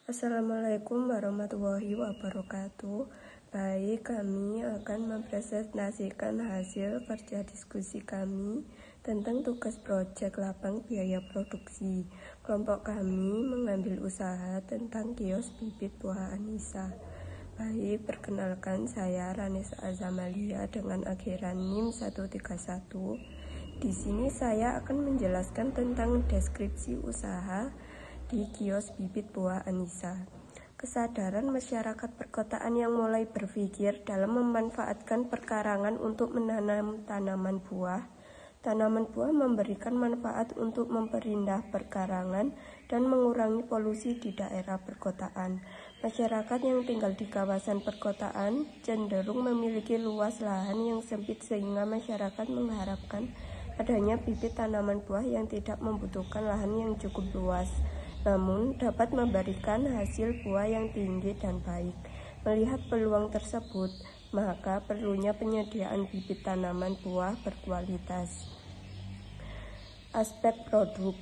Assalamualaikum warahmatullahi wabarakatuh. Baik, kami akan mempresentasikan hasil kerja diskusi kami tentang tugas proyek lapang biaya produksi. Kelompok kami mengambil usaha tentang kios bibit buah Anissa. Baik, perkenalkan saya Ranesa Azamalia dengan akhiran NIM 131. Di sini saya akan menjelaskan tentang deskripsi usaha di kios bibit buah Anissa. Kesadaran masyarakat perkotaan yang mulai berpikir dalam memanfaatkan perkarangan untuk menanam tanaman buah. Tanaman buah memberikan manfaat untuk memperindah perkarangan dan mengurangi polusi di daerah perkotaan. Masyarakat yang tinggal di kawasan perkotaan cenderung memiliki luas lahan yang sempit sehingga masyarakat mengharapkan adanya bibit tanaman buah yang tidak membutuhkan lahan yang cukup luas, namun dapat memberikan hasil buah yang tinggi dan baik. Melihat peluang tersebut, maka perlunya penyediaan bibit tanaman buah berkualitas. Aspek produk,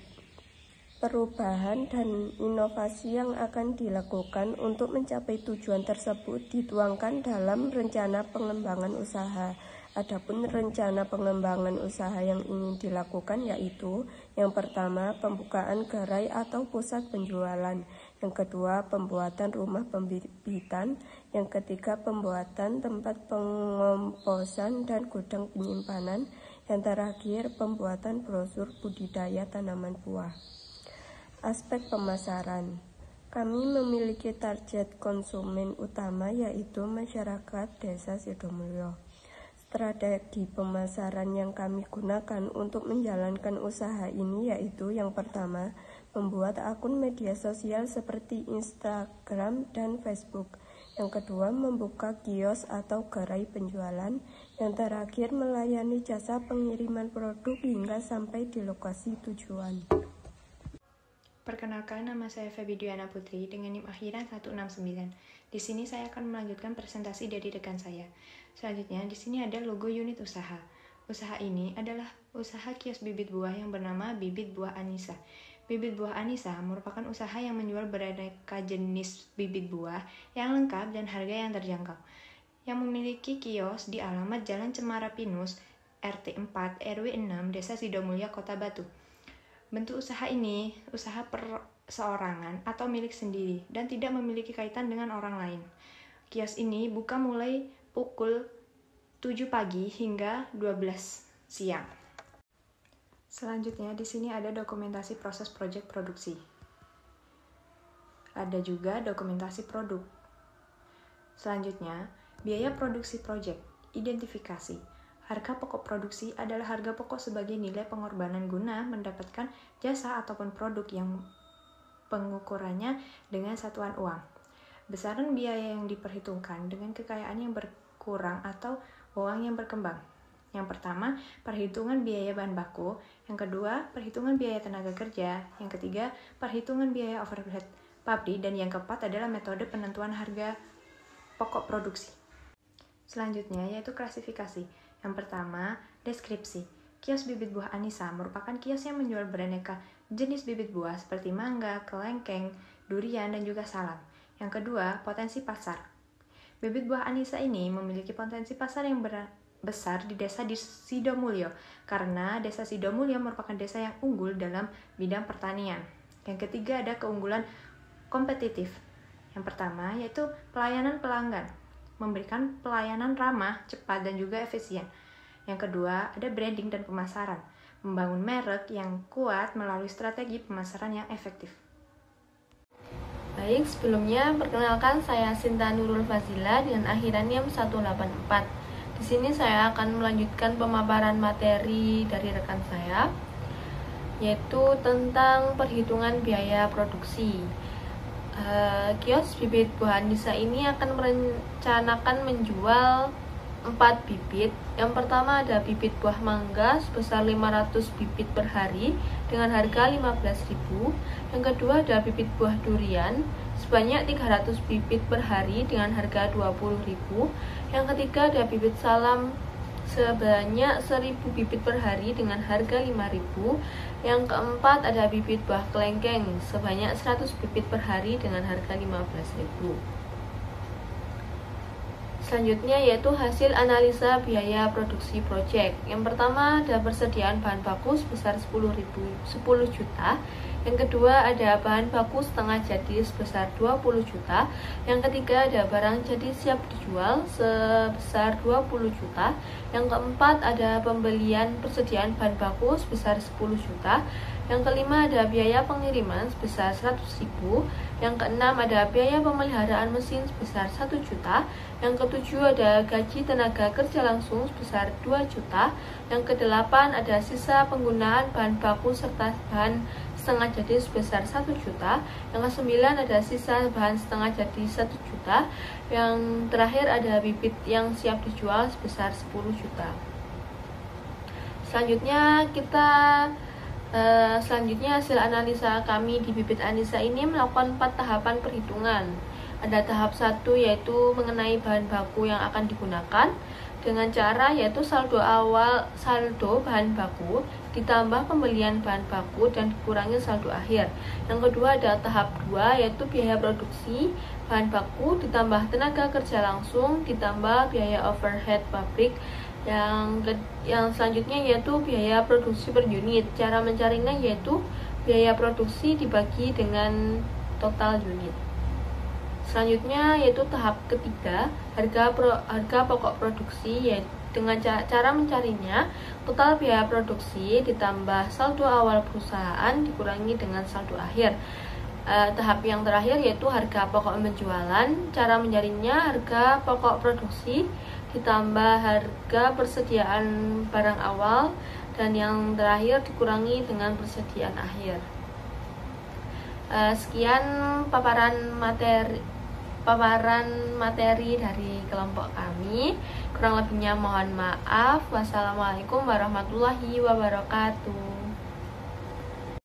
perubahan dan inovasi yang akan dilakukan untuk mencapai tujuan tersebut dituangkan dalam rencana pengembangan usaha. Adapun rencana pengembangan usaha yang ingin dilakukan yaitu yang pertama, pembukaan gerai atau pusat penjualan, yang kedua, pembuatan rumah pembibitan, yang ketiga, pembuatan tempat pengomposan dan gudang penyimpanan, yang terakhir, pembuatan brosur budidaya tanaman buah. Aspek pemasaran, kami memiliki target konsumen utama yaitu masyarakat Desa Sidomulyo. Strategi pemasaran yang kami gunakan untuk menjalankan usaha ini yaitu yang pertama, membuat akun media sosial seperti Instagram dan Facebook. Yang kedua, membuka kios atau gerai penjualan. Yang terakhir, melayani jasa pengiriman produk hingga sampai di lokasi tujuan. Perkenalkan, nama saya Febi Diana Putri dengan NIM akhiran 169. Di sini saya akan melanjutkan presentasi dari rekan saya. Selanjutnya, di sini ada logo unit usaha. Usaha ini adalah usaha kios bibit buah yang bernama Bibit Buah Anissa. Bibit Buah Anissa merupakan usaha yang menjual beraneka jenis bibit buah yang lengkap dan harga yang terjangkau. Yang memiliki kios di alamat Jalan Cemara Pinus, RT 4, RW 6, Desa Sidomulyo, Kota Batu. Bentuk usaha ini usaha perseorangan atau milik sendiri dan tidak memiliki kaitan dengan orang lain. Kios ini buka mulai pukul 7 pagi hingga 12 siang. Selanjutnya di sini ada dokumentasi proses proyek produksi. Ada juga dokumentasi produk. Selanjutnya, biaya produksi proyek, identifikasi. Harga pokok produksi adalah harga pokok sebagai nilai pengorbanan guna mendapatkan jasa ataupun produk yang pengukurannya dengan satuan uang. Besaran biaya yang diperhitungkan dengan kekayaan yang berkurang atau uang yang berkembang. Yang pertama, perhitungan biaya bahan baku. Yang kedua, perhitungan biaya tenaga kerja. Yang ketiga, perhitungan biaya overhead pabrik. Dan yang keempat adalah metode penentuan harga pokok produksi. Selanjutnya yaitu klasifikasi. Yang pertama, deskripsi. Kios bibit buah Anissa merupakan kios yang menjual beraneka jenis bibit buah seperti mangga, kelengkeng, durian, dan juga salam. Yang kedua, potensi pasar. Bibit buah Anissa ini memiliki potensi pasar yang besar di Desa Sidomulyo karena Desa Sidomulyo merupakan desa yang unggul dalam bidang pertanian. Yang ketiga, ada keunggulan kompetitif. Yang pertama, yaitu pelayanan pelanggan. Memberikan pelayanan ramah, cepat, dan juga efisien. Yang kedua, ada branding dan pemasaran. Membangun merek yang kuat melalui strategi pemasaran yang efektif. Baik, sebelumnya perkenalkan saya Sinta Nurul Fazila dengan akhiran NIM 184. Di sini saya akan melanjutkan pemaparan materi dari rekan saya, yaitu tentang perhitungan biaya produksi. Kios bibit buah Anissa ini akan merencanakan menjual 4 bibit. Yang pertama ada bibit buah mangga sebesar 500 bibit per hari dengan harga 15.000. Yang kedua ada bibit buah durian sebanyak 300 bibit per hari dengan harga 20.000. Yang ketiga ada bibit salam sebanyak 1000 bibit per hari dengan harga 5.000. Yang keempat ada bibit buah kelengkeng sebanyak 100 bibit per hari dengan harga 15.000. Selanjutnya yaitu hasil analisa biaya produksi proyek. Yang pertama ada persediaan bahan baku sebesar 10 juta. Yang kedua ada bahan baku setengah jadi sebesar 20 juta. Yang ketiga ada barang jadi siap dijual sebesar 20 juta. Yang keempat ada pembelian persediaan bahan baku sebesar 10 juta. Yang kelima ada biaya pengiriman sebesar 100.000. Yang keenam ada biaya pemeliharaan mesin sebesar 1 juta. Yang ketujuh ada gaji tenaga kerja langsung sebesar 2 juta. Yang kedelapan ada sisa penggunaan bahan baku serta bahan setengah jadi sebesar 1 juta. Yang kesembilan ada sisa bahan setengah jadi 1 juta. Yang terakhir ada bibit yang siap dijual sebesar 10 juta. Selanjutnya hasil analisa kami di Bibit Anissa ini melakukan 4 tahapan perhitungan. Ada tahap 1 yaitu mengenai bahan baku yang akan digunakan dengan cara yaitu saldo bahan baku ditambah pembelian bahan baku dan dikurangi saldo akhir. Yang kedua ada tahap 2 yaitu biaya produksi bahan baku ditambah tenaga kerja langsung ditambah biaya overhead pabrik. Yang selanjutnya yaitu biaya produksi per unit. Cara mencarinya yaitu biaya produksi dibagi dengan total unit. Selanjutnya yaitu tahap ketiga, harga pokok produksi, yaitu dengan cara mencarinya total biaya produksi ditambah saldo awal perusahaan dikurangi dengan saldo akhir. Tahap yang terakhir yaitu harga pokok penjualan. Cara mencarinya harga pokok produksi ditambah harga persediaan barang awal dan yang terakhir dikurangi dengan persediaan akhir. Sekian paparan materi dari kelompok kami. Kurang lebihnya mohon maaf. Wassalamualaikum warahmatullahi wabarakatuh.